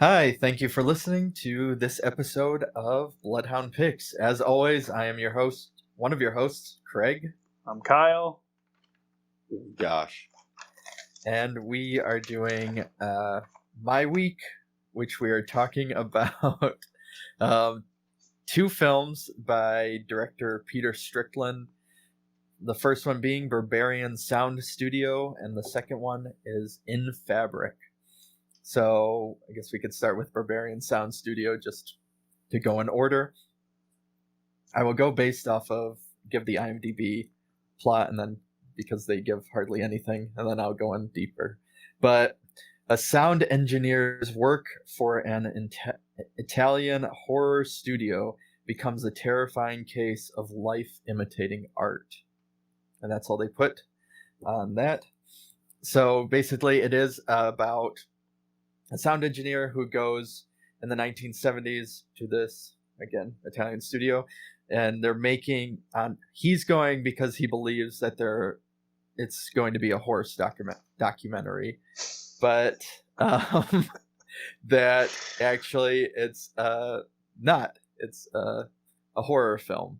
Hi, thank you for listening to this episode of Bloodhound Pix. As always, I am your host, one of your hosts, Craig, I'm Kyle. Gosh. and we are doing My Week, which we are talking about two films by director Peter Strickland. The first one being Berberian Sound Studio, and the second one is In Fabric. So I guess we could start with Berberian Sound Studio just to go in order. I will go based off of give the IMDb plot, and then because they give hardly anything, and then I'll go in deeper. But a sound engineer's work for an Italian horror studio becomes a terrifying case of life imitating art. And that's all they put on that. So basically it is about a sound engineer who goes in the 1970s to this, again, Italian studio, and they're making he's going because he believes that it's going to be a horror documentary, but that actually it's not. It's a horror film,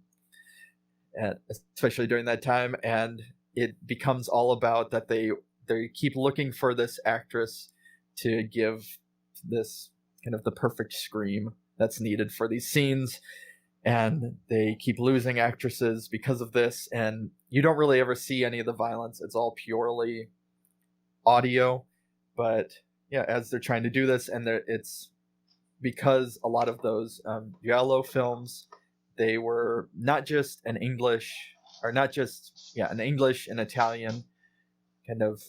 and especially during that time, and it becomes all about that they keep looking for this actress to give this kind of the perfect scream that's needed for these scenes, and they keep losing actresses because of this, and you don't really ever see any of the violence. It's all purely audio. But yeah, as they're trying to do this, and it's because a lot of those giallo films, they were not just an English and Italian kind of,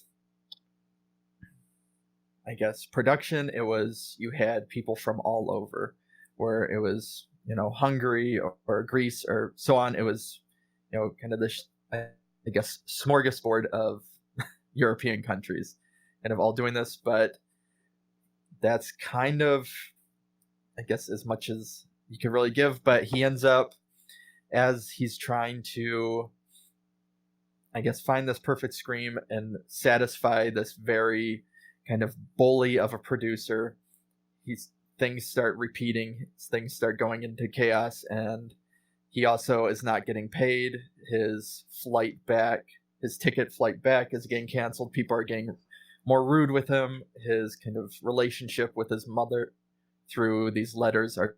I guess, production. It was, you had people from all over, where it was, Hungary or Greece or so on. It was, kind of this, I guess, smorgasbord of European countries kind of all doing this. But that's kind of, I guess, as much as you can really give. But he ends up, as he's trying to, I guess, find this perfect scream and satisfy this very kind of bully of a producer, things start repeating, things start going into chaos, and he also is not getting paid. His ticket flight back is getting canceled. People are getting more rude with him. His kind of relationship with his mother through these letters are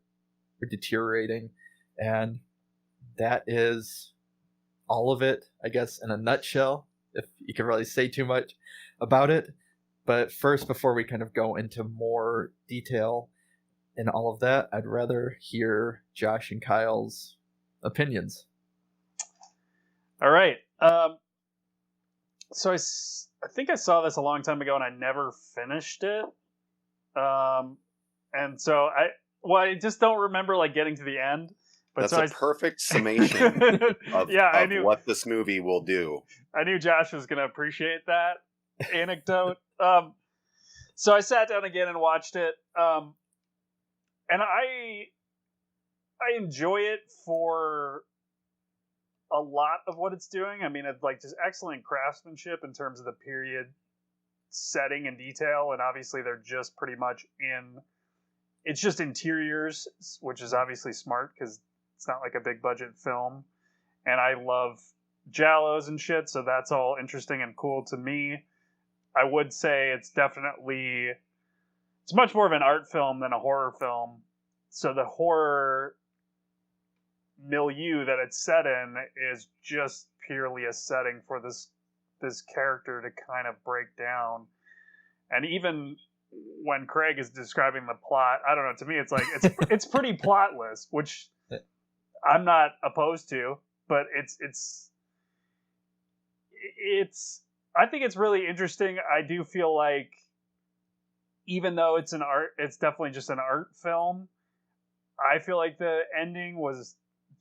deteriorating, and that is all of it, I guess, in a nutshell, if you can really say too much about it. But first, before we kind of go into more detail in all of that, I'd rather hear Josh and Kyle's opinions. All right. So I think I saw this a long time ago, and I never finished it. And so I just don't remember like getting to the end. But That's a perfect summation of what this movie will do. I knew Josh was going to appreciate that anecdote. So I sat down again and watched it, and I enjoy it for a lot of what it's doing. I mean, it's like just excellent craftsmanship in terms of the period setting and detail, and obviously they're just pretty much it's just interiors, which is obviously smart because it's not like a big budget film, and I love giallos and shit, so that's all interesting and cool to me. I would say it's much more of an art film than a horror film. So the horror milieu that it's set in is just purely a setting for this character to kind of break down. And even when Craig is describing the plot, I don't know, to me it's like it's pretty plotless, which I'm not opposed to, but it's I think it's really interesting. I do feel like, even though it's definitely just an art film, I feel like the ending was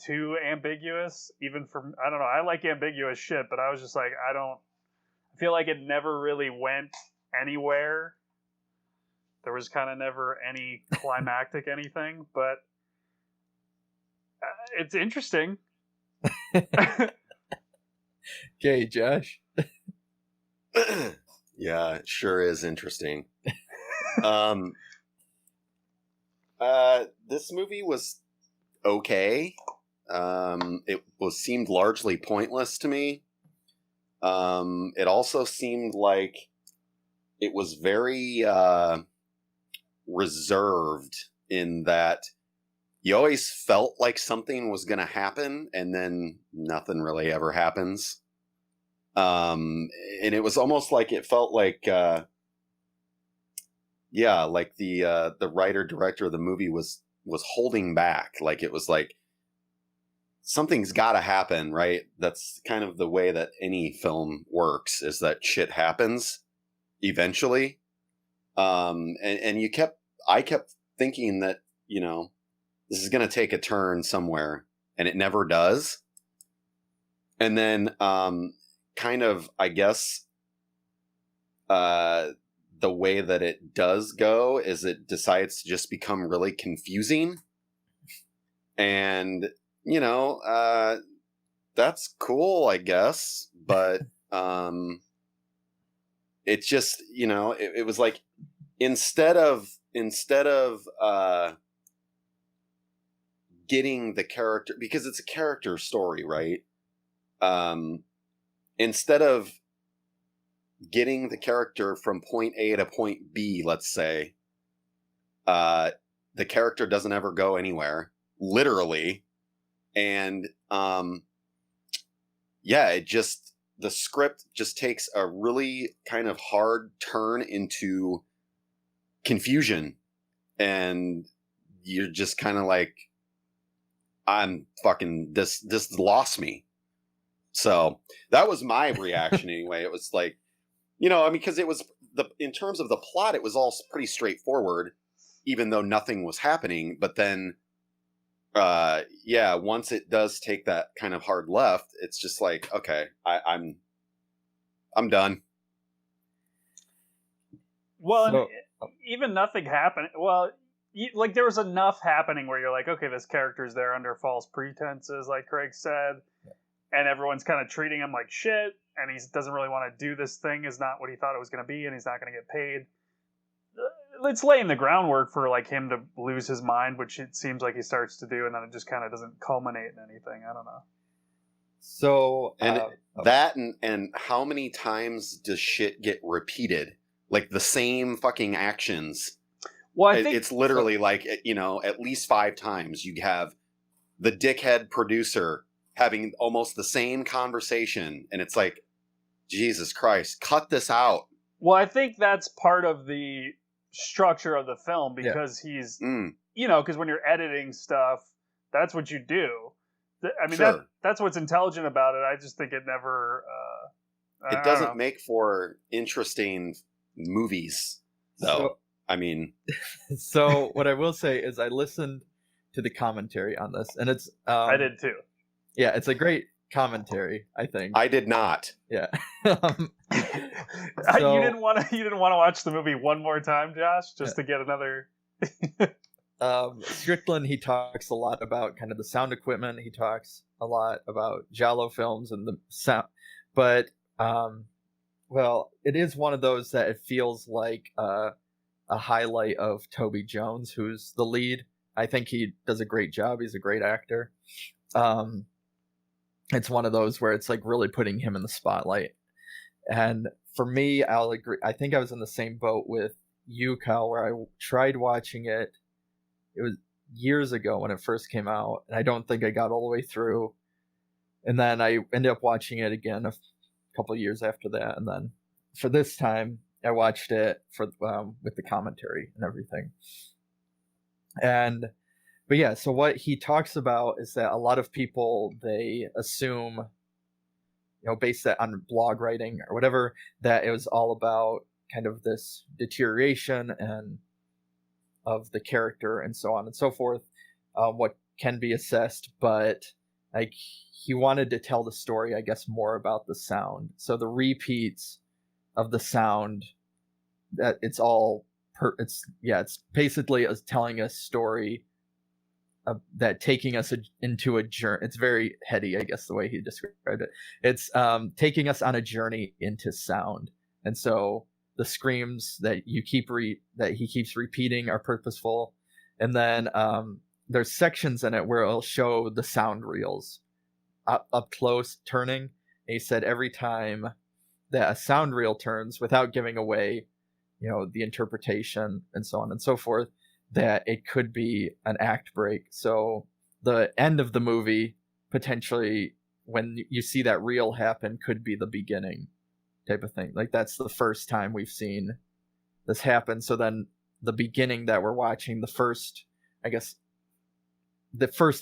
too ambiguous, even for, I don't know, I like ambiguous shit, but I was just like, I feel like it never really went anywhere. There was kind of never any climactic anything, but it's interesting. Okay, Josh. Yeah, it sure is interesting. This movie was okay. It seemed largely pointless to me. It also seemed like it was very reserved in that you always felt like something was going to happen, and then nothing really ever happens. And it was almost like it felt like, like the writer director of the movie was holding back. Like it was like something's got to happen, right? That's kind of the way that any film works, is that shit happens eventually. And I kept thinking that, this is going to take a turn somewhere, and it never does. And then, kind of, I guess, the way that it does go is it decides to just become really confusing. And, that's cool, I guess. But, it's just, it was like, instead of getting the character, because it's a character story, right? Instead of getting the character from point A to point B, let's say, the character doesn't ever go anywhere, literally. And the script just takes a really kind of hard turn into confusion, and you're just kind of like, I'm fucking, this lost me. So that was my reaction anyway. It was like, because it was in terms of the plot, it was all pretty straightforward, even though nothing was happening. But then, once it does take that kind of hard left, it's just like, okay, I'm done. Well, even nothing happened. Well, like there was enough happening where you're like, okay, this character's there under false pretenses, like Craig said, and everyone's kind of treating him like shit, and he doesn't really want to do this thing, is not what he thought it was going to be, and he's not going to get paid. It's laying the groundwork for like him to lose his mind, which it seems like he starts to do, and then it just kind of doesn't culminate in anything. I don't know. So and how many times does shit get repeated? Like the same fucking actions. Well, I think it's literally like, at least 5 times you have the dickhead producer having almost the same conversation, and it's like, Jesus Christ, cut this out. Well, I think that's part of the structure of the film, because he's, because when you're editing stuff, that's what you do. I mean, sure. That's what's intelligent about it. I just think it never... it doesn't make for interesting movies, though. So what I will say is I listened to the commentary on this, and it's... I did too. Yeah, it's a great commentary, I think. I did not. Yeah. You didn't want to watch the movie one more time, Josh, just to get another... Strickland, he talks a lot about kind of the sound equipment. He talks a lot about giallo films and the sound. But, it is one of those that it feels like a highlight of Toby Jones, who's the lead. I think he does a great job. He's a great actor. It's one of those where it's like really putting him in the spotlight. And for me, I'll agree. I think I was in the same boat with you, Kyle, where I tried watching it. It was years ago when it first came out, and I don't think I got all the way through. And then I ended up watching it again a couple of years after that. And then for this time, I watched it for with the commentary and everything. But yeah, so what he talks about is that a lot of people, they assume, based that on blog writing or whatever, that it was all about kind of this deterioration and of the character and so on and so forth, what can be assessed, but like he wanted to tell the story, I guess, more about the sound. So the repeats of the sound, that it's all it's basically telling a story that taking us into a journey. It's very heady, I guess, the way he described it. It's taking us on a journey into sound, and so the screams that he keeps repeating are purposeful, And then there's sections in it where it'll show the sound reels up close turning. And he said every time that a sound reel turns, without giving away, the interpretation and so on and so forth, that it could be an act break. So the end of the movie, potentially, when you see that reel happen, could be the beginning type of thing. Like, that's the first time we've seen this happen. So then the beginning that we're watching, the first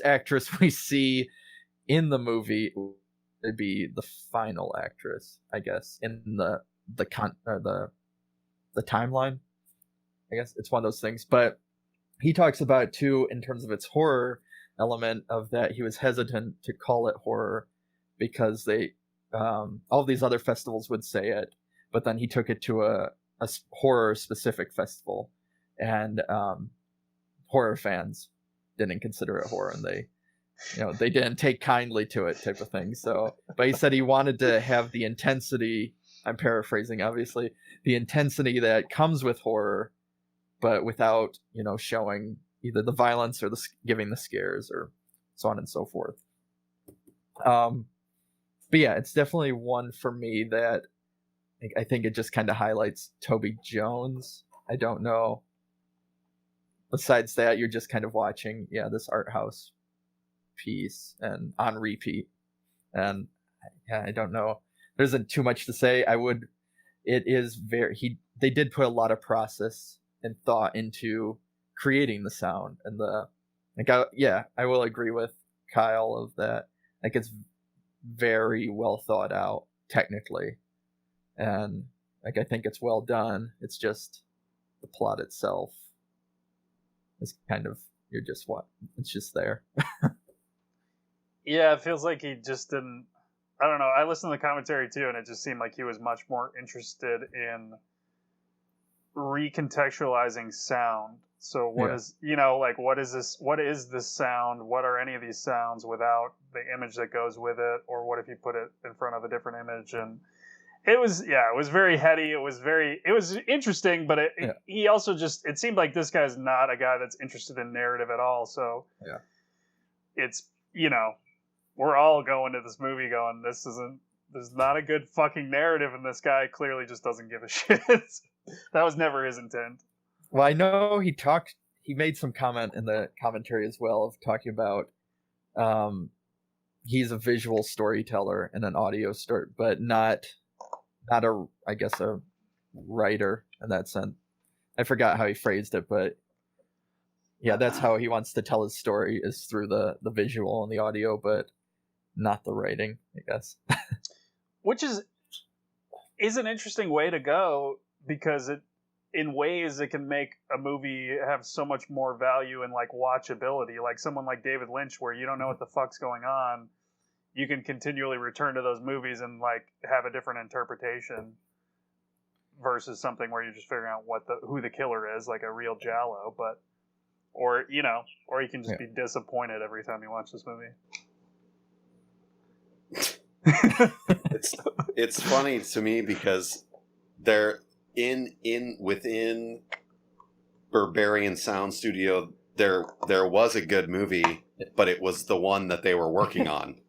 actress we see in the movie would be the final actress, I guess, in the timeline. I guess it's one of those things. But he talks about it too in terms of its horror element, of that he was hesitant to call it horror because they all these other festivals would say it, but then he took it to a horror specific festival, and horror fans didn't consider it horror, and they didn't take kindly to it, type of thing. So, but he said he wanted to have the intensity, I'm paraphrasing obviously, the intensity that comes with horror, but without showing either the violence or giving the scares or so on and so forth. But yeah, it's definitely one for me that I think it just kind of highlights Toby Jones. I don't know. Besides that, you're just kind of watching, this art house piece and on repeat. And I don't know. There isn't too much to say. They did put a lot of process and thought into creating the sound and I will agree with Kyle of that. Like, it's very well thought out technically, and I think it's well done. It's just the plot itself is kind of, it's just there. Yeah, it feels like he just didn't. I don't know. I listened to the commentary too, and it just seemed like he was much more interested in recontextualizing sound. So what is this? What is this sound? What are any of these sounds without the image that goes with it? Or what if you put it in front of a different image? And it was very heady. It was interesting, but he also it seemed like this guy's not a guy that's interested in narrative at all. So it's, we're all going to this movie going, there's not a good fucking narrative, and this guy clearly just doesn't give a shit. That was never his intent. Well, I know he made some comment in the commentary as well of talking about he's a visual storyteller and an audio story, but not a writer in that sense. I forgot how he phrased it, but yeah, that's how he wants to tell his story, is through the visual and the audio, but not the writing, I guess. Which is an interesting way to go, because in ways it can make a movie have so much more value and watchability. Like someone like David Lynch, where you don't know what the fuck's going on, you can continually return to those movies and have a different interpretation, versus something where you're just figuring out who the killer is, like a real giallo. But or you can just be disappointed every time you watch this movie. It's funny to me because they're within Berberian Sound Studio, there was a good movie, but it was the one that they were working on.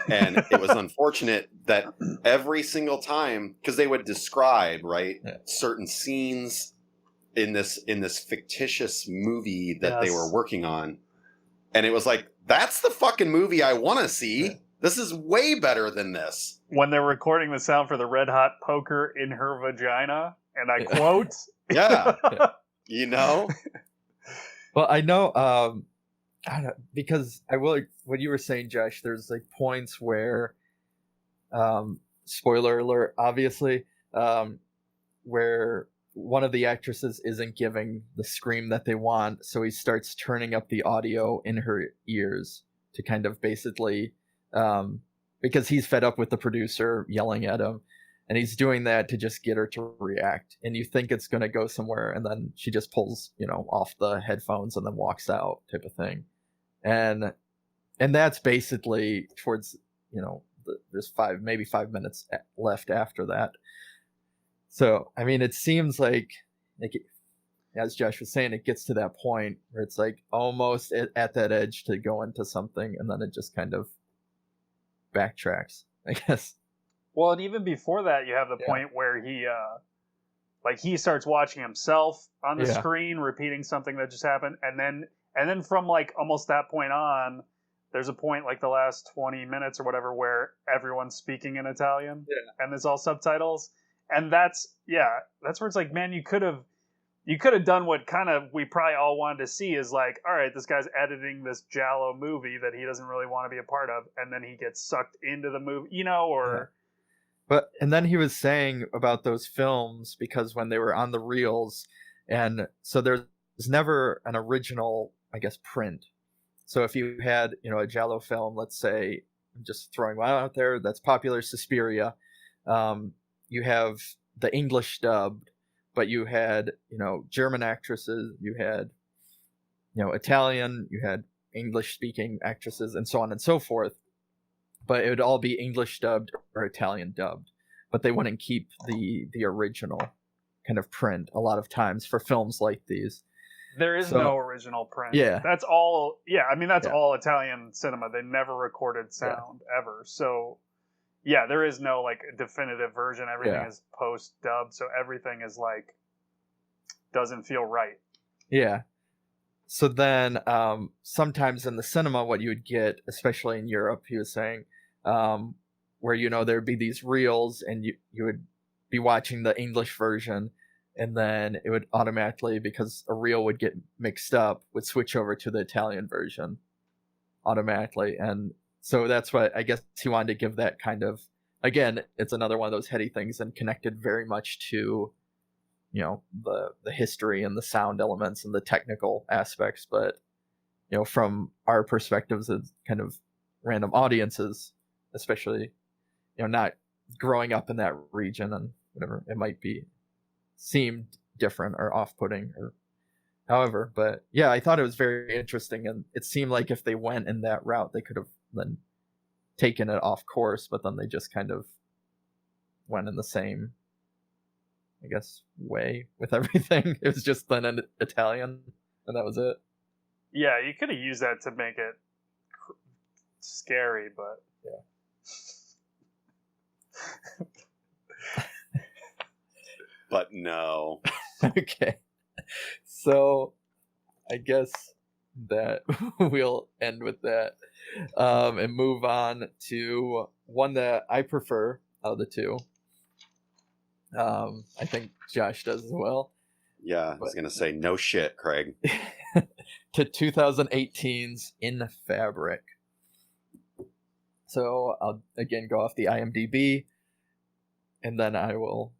And it was unfortunate that every single time, because they would describe certain scenes in this fictitious movie that they were working on, and it was like, that's the fucking movie I want to see. This is way better than this. When they're recording the sound for the red hot poker in her vagina, and I quote, Well, I know, I don't know, because what you were saying, Josh, there's points where, spoiler alert, obviously, where one of the actresses isn't giving the scream that they want, so he starts turning up the audio in her ears to kind of basically, because he's fed up with the producer yelling at him, and he's doing that to just get her to react. And you think it's going to go somewhere, and then she just pulls, off the headphones and then walks out, type of thing. And that's basically towards, there's 5 minutes left after that. So, I mean, it seems like as Josh was saying, it gets to that point where it's like almost at that edge to go into something, and then it just kind of backtracks, I guess. Well, and even before that, you have the point where he starts watching himself on the screen, repeating something that just happened, and then from like almost that point on, there's a point like the last 20 minutes or whatever where everyone's speaking in Italian, and there's all subtitles, and that's where it's like, man, you could have done what kind of we probably all wanted to see, is like, all right, this guy's editing this Giallo movie that he doesn't really want to be a part of, and then he gets sucked into the movie, or. But and then he was saying about those films, because when they were on the reels, and so there's never an original, I guess, print. So if you had, a Giallo film, let's say, I'm just throwing one out there that's popular, Suspiria, you have the English dubbed, but you had, German actresses, you had, Italian, you had English speaking actresses, and so on and so forth. But it would all be English dubbed or Italian dubbed, but they wouldn't keep the original kind of print a lot of times for films like these. There is no original print. Yeah. That's all. Yeah, I mean, that's all Italian cinema. They never recorded sound ever. So, yeah, there is no like definitive version. Everything is post dubbed, so everything is like doesn't feel right. Yeah. So then, sometimes in the cinema, what you would get, especially in Europe, he was saying, where there'd be these reels, and you would be watching the English version, and then it would automatically, because a reel would get mixed up, would switch over to the Italian version automatically. And so that's what I guess he wanted to give that kind of, again, it's another one of those heady things, and connected very much to the history and the sound elements and the technical aspects. But from our perspectives as kind of random audiences, especially not growing up in that region, and whatever it might be, seemed different or off-putting or however. But yeah, I thought it was very interesting, and it seemed like if they went in that route, they could have then taken it off course, but then they just kind of went in the same, I guess, way with everything. It was just then in Italian, and that was it. Yeah, you could have used that to make it scary, but But no. Okay, so I guess that we'll end with that, and move on to one that I prefer out of the two. I think Josh does as well. Yeah, I was going to say, no shit, Craig. To 2018's In Fabric. So I'll again go off the IMDb, and then I will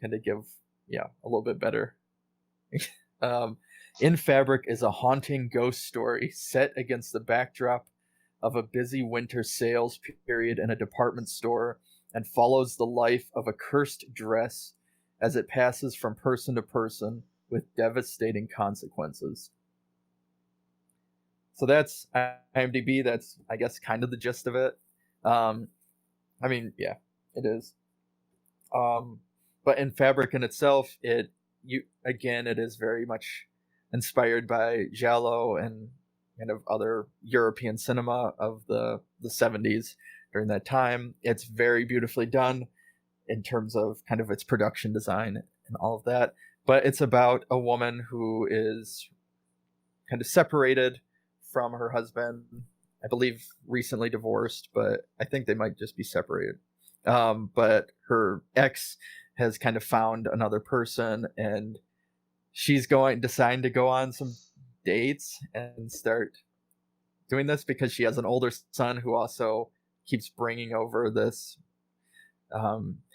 kind of give, a little bit better. In Fabric is a haunting ghost story set against the backdrop of a busy winter sales period in a department store, and follows the life of a cursed dress as it passes from person to person with devastating consequences. So that's IMDb. That's, I guess, kind of the gist of it. I mean, yeah, it is. But In Fabric in itself, it is very much inspired by Giallo and kind of other European cinema of the 70s during that time. It's very beautifully done in terms of kind of its production design and all of that. But it's about a woman who is kind of separated from her husband. I believe recently divorced, but I think they might just be separated. But her ex has kind of found another person, and she's deciding to go on some dates and start doing this because she has an older son who also keeps bringing over this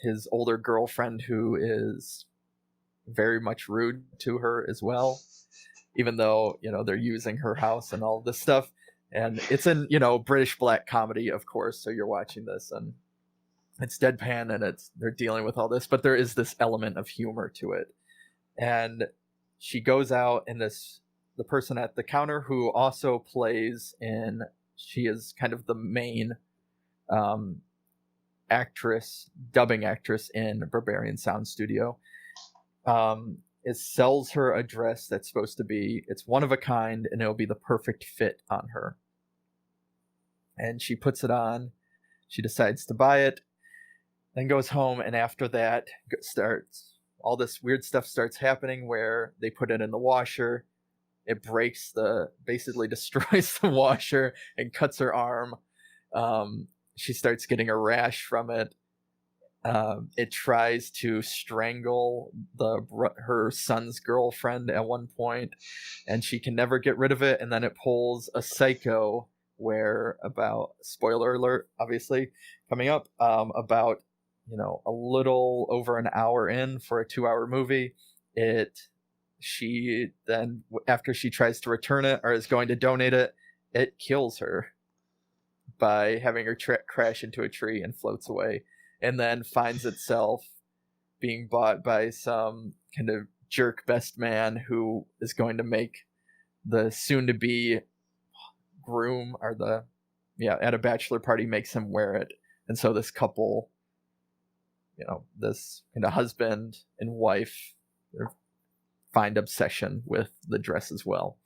his older girlfriend, who is very much rude to her as well, even though they're using her house and all this stuff. And it's in British black comedy, of course, so you're watching this and it's deadpan and they're dealing with all this, but there is this element of humor to it. And she goes out, and the person at the counter who also plays in, she is kind of the main dubbing actress in Berberian Sound Studio. it sells her a dress that's supposed to be, it's one of a kind, and it'll be the perfect fit on her. And she puts it on. She decides to buy it, then goes home, and after that starts all this weird stuff starts happening where they put it in the washer. It breaks basically destroys the washer and cuts her arm. She starts getting a rash from it. It tries to strangle her son's girlfriend at one point, and she can never get rid of it. And then it pulls a psycho where, about, spoiler alert, obviously coming up, about, a little over an hour in for a 2-hour movie, she then, after she tries to return it or is going to donate it, it kills her by having her crash into a tree and floats away, and then finds itself being bought by some kind of jerk best man who is going to make the soon-to-be groom, or at a bachelor party, makes him wear it. And so this couple, this kind of husband and wife, find obsession with the dress as well,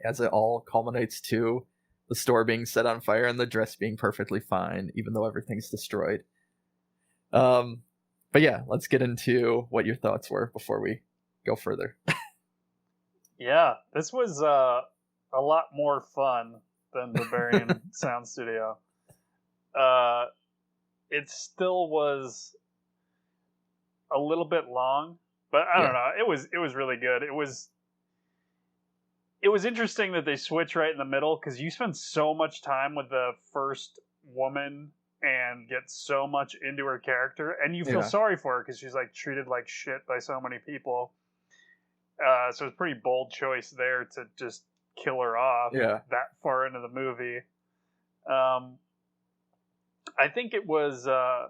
as it all culminates to the store being set on fire and the dress being perfectly fine, even though everything's destroyed. But yeah, let's get into what your thoughts were before we go further. Yeah, this was a lot more fun than Berberian Sound Studio. It still was a little bit long, but I don't know. It was really good. It was interesting that they switch right in the middle, because you spend so much time with the first woman and get so much into her character, and you feel sorry for her because she's like treated like shit by so many people. So it's a pretty bold choice there to just kill her off that far into the movie. I think it was. I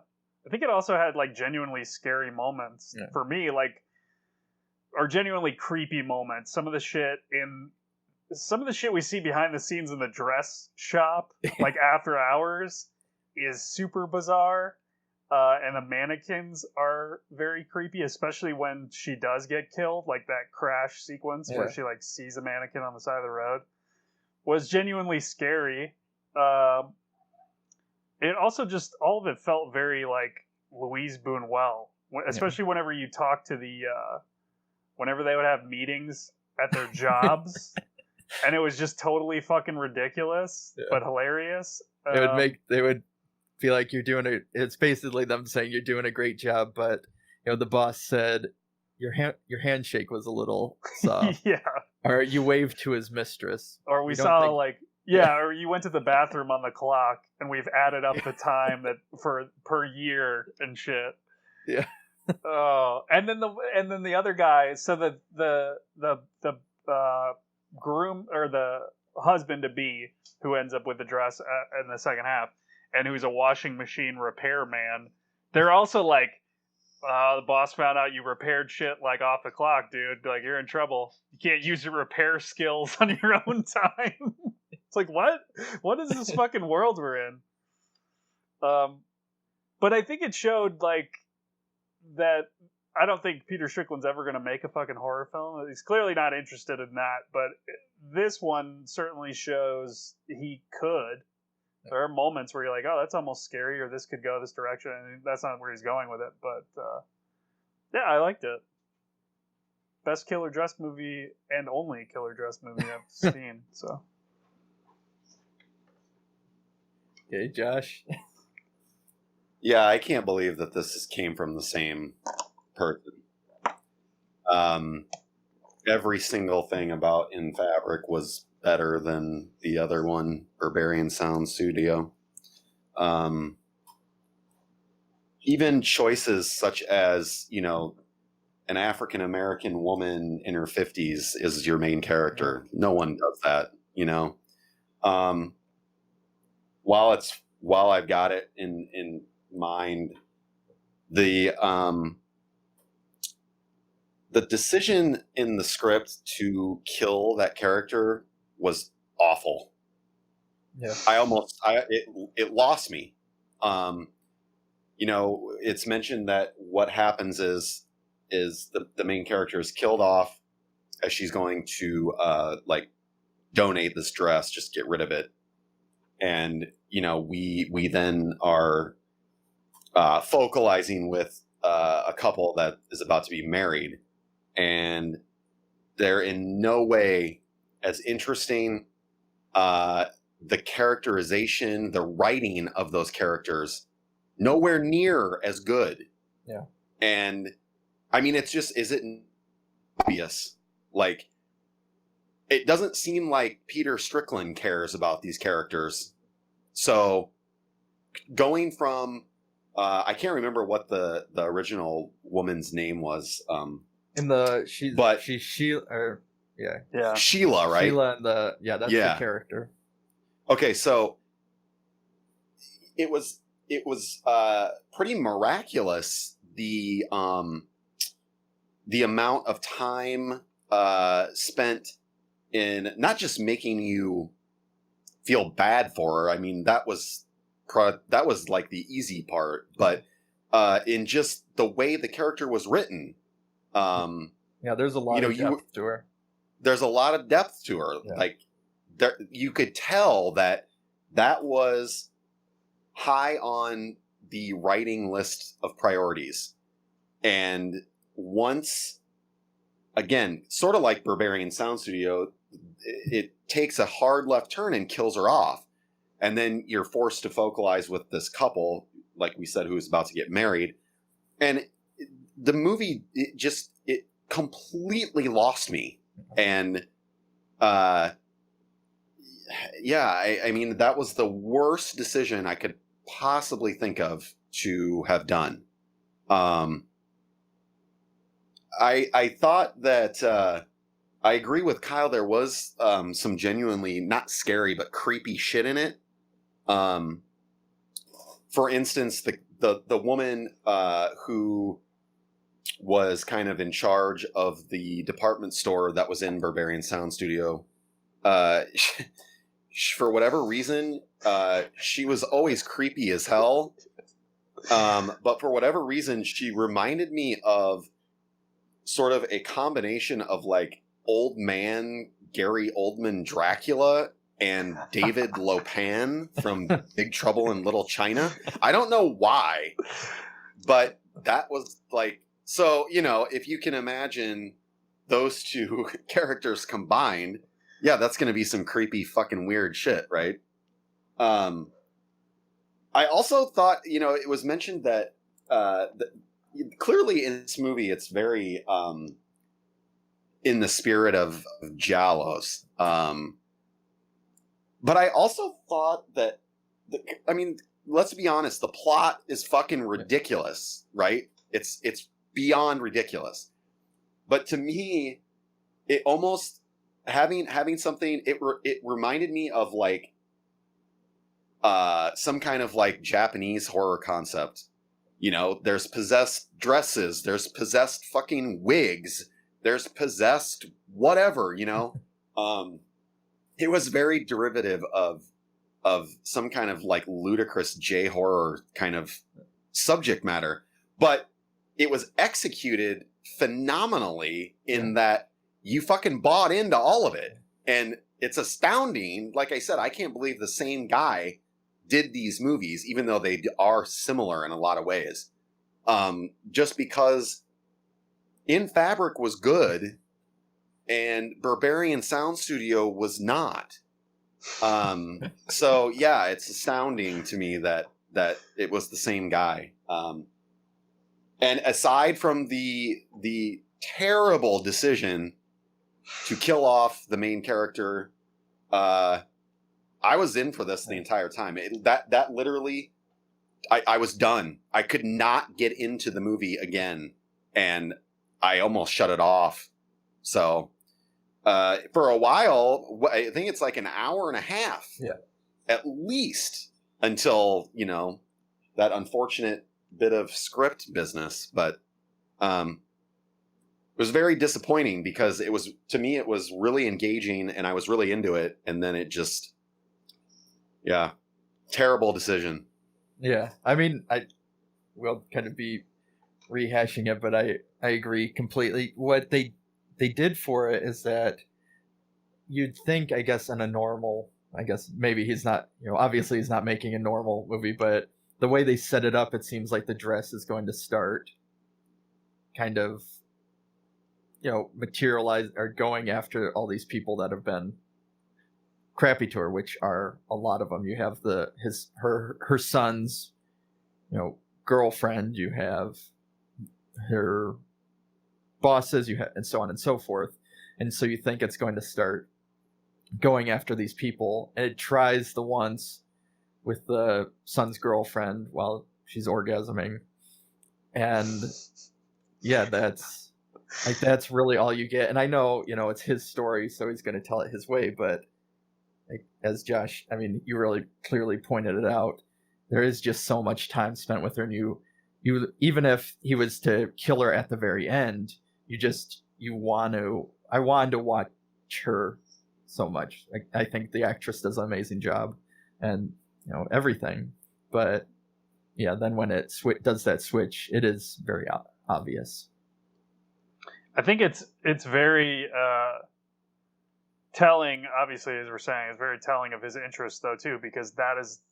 think it also had like genuinely scary moments for me, or genuinely creepy moments. Some of the shit we see behind the scenes in the dress shop, like after hours, is super bizarre. And the mannequins are very creepy, especially when she does get killed. Like that crash sequence where she like sees a mannequin on the side of the road was genuinely scary. It also just, all of it felt very like Louise Buñuel, especially whenever you talk to whenever they would have meetings at their jobs, and it was just totally fucking ridiculous, but hilarious. They would feel like you're doing it's basically them saying you're doing a great job, but the boss said your handshake was a little soft. Or you waved to his mistress, or we saw or you went to the bathroom on the clock, and we've added up the time that per year and shit. Yeah. Oh, and then the other guy. So the groom, or the husband to be, who ends up with the dress in the second half, and who's a washing machine repairman. They're also like, the boss found out you repaired shit like off the clock, dude. Like, you're in trouble. You can't use your repair skills on your own time. It's like, what is this fucking world we're in? But I think it showed like that. I don't think Peter Strickland's ever going to make a fucking horror film. He's clearly not interested in that, but this one certainly shows he could. There are moments where you're like, oh, that's almost scary, or this could go this direction. And that's not where he's going with it, but yeah, I liked it. Best killer dress movie, and only killer dress movie I've seen. So, okay, Josh. Yeah, I can't believe that this came from the same person. Every single thing about In Fabric was better than the other one, Berberian Sound Studio. Even choices such as, an African American woman in her 50s is your main character. No one does that, While I've got it in mind, the decision in the script to kill that character was awful. Yeah. It lost me. It's mentioned that what happens is is the main character is killed off as she's going to like donate this dress, just get rid of it. And, you know, we then are focalizing with a couple that is about to be married, and they're in no way as interesting. The characterization, the writing of those characters, nowhere near as good. Yeah. And I mean, it's just, is it obvious? Like, it doesn't seem like Peter Strickland cares about these characters. So going from, I can't remember what the original woman's name was. She's Sheila, Yeah. Sheila, right? Sheila and that's the character. Okay, so it was pretty miraculous, the amount of time spent in not just making you feel bad for her. I mean, that was like the easy part, but in just the way the character was written. There's a lot of depth to her. There's a lot of depth to her. Yeah. Like, there, you could tell that was high on the writing list of priorities. And once, again, sort of like Berberian Sound Studio, it takes a hard left turn and kills her off. And then you're forced to focalize with this couple, like we said, who is about to get married. And the movie, it completely lost me. And, I mean, that was the worst decision I could possibly think of to have done. I thought that, I agree with Kyle. There was some genuinely not scary but creepy shit in it. For instance, the woman who was kind of in charge of the department store that was in Berberian Sound Studio, for whatever reason, she was always creepy as hell. But for whatever reason, she reminded me of sort of a combination of like old man Gary Oldman Dracula and David Lopan from Big Trouble in Little China. I don't know why, but that was like, so, you know, if you can imagine those two characters combined, yeah, that's going to be some creepy fucking weird shit, right? I also thought, you know, it was mentioned that clearly in this movie, it's very in the spirit of giallos. But I also thought that, I mean, let's be honest, the plot is fucking ridiculous, right? It's beyond ridiculous. But to me, it almost having something, it reminded me of like some kind of like Japanese horror concept. You know, there's possessed dresses, there's possessed fucking wigs, there's possessed whatever, you know. It was very derivative of some kind of like ludicrous J-horror kind of subject matter, but it was executed phenomenally in that you fucking bought into all of it. And it's astounding. Like I said, I can't believe the same guy did these movies, even though they are similar in a lot of ways. Just because In Fabric was good and Berberian Sound Studio was not. So yeah, it's astounding to me that it was the same guy. And aside from the terrible decision to kill off the main character, I was in for this the entire time. That literally, I was done. I could not get into the movie again, and I almost shut it off. So for a while, I think it's like an hour and a half, at least, until, you know, that unfortunate bit of script business. But it was very disappointing because it was, to me, it was really engaging and I was really into it, and then it just, terrible decision. Yeah, I mean, I will kind of be rehashing it, but I I agree completely. What they did for it is that you'd think, I guess, in a normal, I guess maybe he's not, obviously he's not making a normal movie, but the way they set it up, it seems like the dress is going to start kind of, materialize or going after all these people that have been crappy to her, which are a lot of them. You have her son's, girlfriend, you have her bosses, you have, and so on and so forth. And so you think it's going to start going after these people, and it tries the once with the son's girlfriend while she's orgasming, and yeah, that's really all you get. And I know, it's his story, so he's going to tell it his way, but as Josh, I mean, you really clearly pointed it out, there is just so much time spent with her, and you even if he was to kill her at the very end, I wanted to watch her so much. I think the actress does an amazing job, and everything. But yeah, then when it does that switch, it is very obvious. I think it's very telling. Obviously, as we're saying, it's very telling of his interest, though, too, because that is,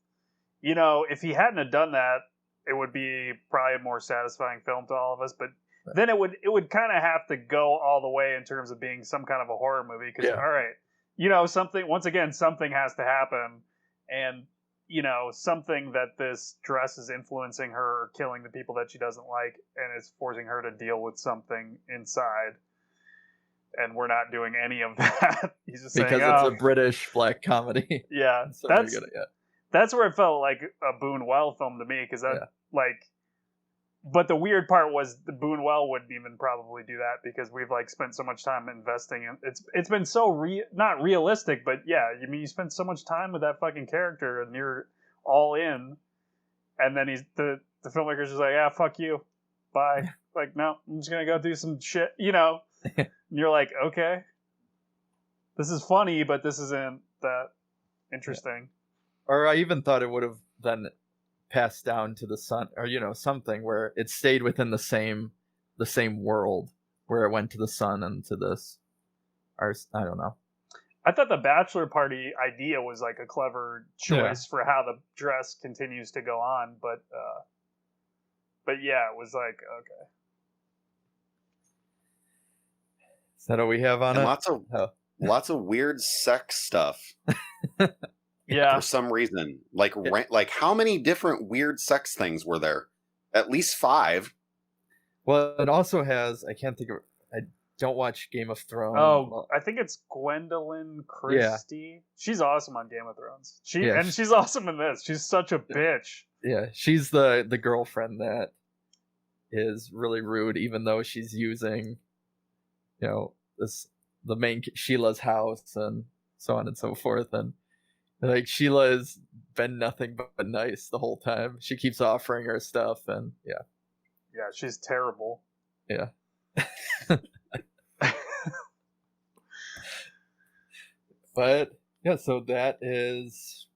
if he hadn't have done that, it would be probably a more satisfying film to all of us. But then it would kind of have to go all the way in terms of being some kind of a horror movie. Because all right, something, once again, something has to happen, and something that this dress is influencing her or killing the people that she doesn't like, and it's forcing her to deal with something inside. And we're not doing any of that. He's just because saying, it's a British black comedy. Yeah, so that's where it felt like a Boone-Well film to me, because but the weird part was the Boone-Well wouldn't even probably do that, because we've spent so much time investing in it's been so not realistic, but yeah, I mean, you spend so much time with that fucking character and you're all in, and then the filmmaker's just like, yeah, fuck you, bye. No, I'm just gonna go do some shit, and you're like, okay, this is funny, but this isn't that interesting. Or I even thought it would have then passed down to the son, or something where it stayed within the same world, where it went to the son and to this. Or I don't know. I thought the bachelor party idea was a clever choice for how the dress continues to go on, but yeah, it was okay. Is that all we have on it? Lots of weird sex stuff. Yeah. For some reason, how many different weird sex things were there? At least 5. Well, it also has, I can't think of. I don't watch Game of Thrones. Oh, I think it's Gwendolyn Christie. Yeah. She's awesome on Game of Thrones. She's awesome in this. She's such a bitch. Yeah, she's the girlfriend that is really rude, even though she's using, the main Sheila's house and so on and so forth, and Sheila has been nothing but nice the whole time. She keeps offering her stuff, and yeah, she's terrible. Yeah. But yeah, so that is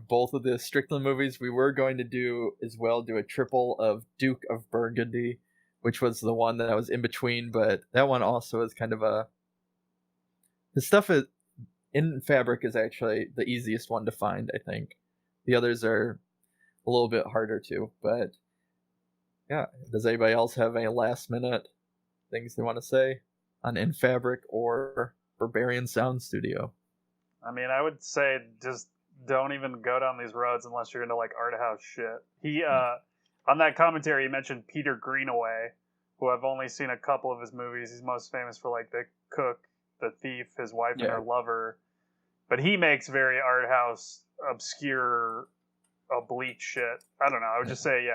both of the Strickland movies. We were going to do a triple of Duke of Burgundy, which was the one that I was in between, but that one also is kind of the stuff in Fabric is actually the easiest one to find, I think. The others are a little bit harder too, but yeah. Does anybody else have any last minute things they want to say on In Fabric or Berberian Sound Studio? I mean, I would say just don't even go down these roads unless you're into art house shit. He on that commentary he mentioned Peter Greenaway, who I've only seen a couple of his movies. He's most famous for The Cook, The Thief, His Wife and Her Lover. But he makes very art house, obscure, oblique shit. I don't know. I would just say,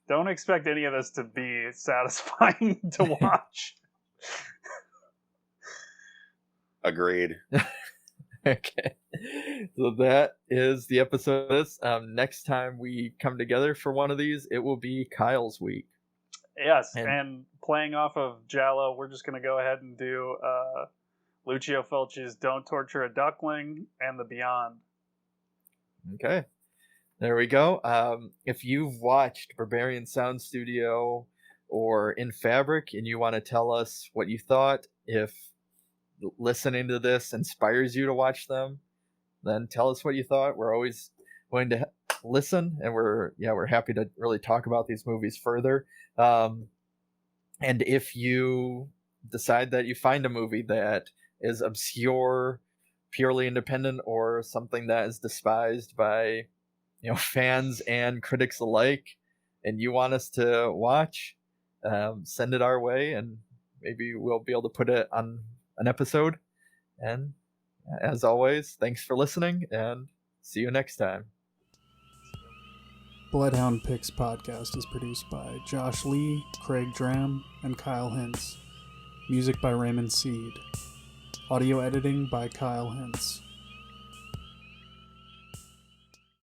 don't expect any of this to be satisfying to watch. Agreed. Okay. So that is the episode of this. Next time we come together for one of these, it will be Kyle's week. Yes, and playing off of Jallo, we're just going to go ahead and do Lucio Fulci's Don't Torture a Duckling and The Beyond. Okay. There we go. If you've watched Berberian Sound Studio or in Fabric and you want to tell us what you thought, if listening to this inspires you to watch them, then tell us what you thought. We're always going to listen, and we're happy to really talk about these movies further. And if you decide that you find a movie that is obscure, purely independent, or something that is despised by fans and critics alike, and you want us to watch, send it our way, and maybe we'll be able to put it on an episode. And as always, thanks for listening, and see you next time. Bloodhound Pix podcast is produced by Josh Lee, Craig Dram, and Kyle Hintz. Music by Raymond Seed. Audio editing by Kyle Hintz.